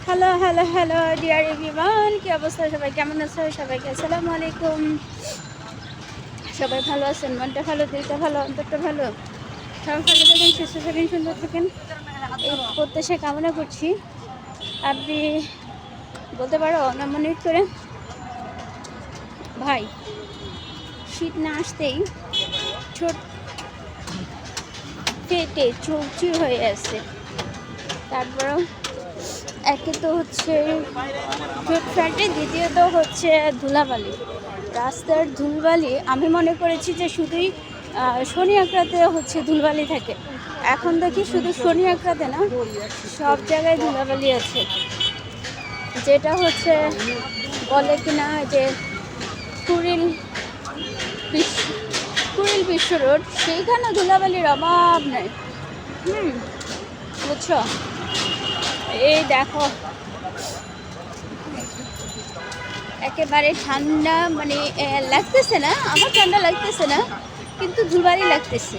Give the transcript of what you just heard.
Hello hello hello dear everyone, কি অবস্থা? সবাই কেমন আছো? সবাইকে আসসালামু আলাইকুম। সবাই ভালো আছেন? মনটা ভালো, দিলটা ভালো, অন্তরটা ভালো, সবাই ভালো থাকেন, সুস্থ থাকেন, সুন্দর থাকেন, এই প্রত্যাশা কামনা করছি। আপনি বলতে পারো না মনে করে ভাই, শীত না আসতেই ছোট ফেটে চৌচুর হয়ে আছে। তারপরেও একে তো হচ্ছে ঠোঁট ফ্যাটে, দ্বিতীয়ত হচ্ছে ধুলাবালি, রাস্তার ধুলবালি। আমি মনে করেছি যে শুধুই শনি আঁকড়াতে হচ্ছে ধুলবালি থাকে, এখন দেখি শুধু শনি আঁকড়াতে না, সব জায়গায় ধুলাবালি আছে। যেটা হচ্ছে বলে কিনা যে কুড়িল বিশ্ব কুড়িল বিশ্ব রোড, সেইখানে ধুলাবালির অভাব নেই। বুঝছো? এই দেখো, একেবারে ঠান্ডা, মানে লাগতেছে না, আমার ঠান্ডা লাগতেছে না, কিন্তু ধুলাবালি লাগতেছে।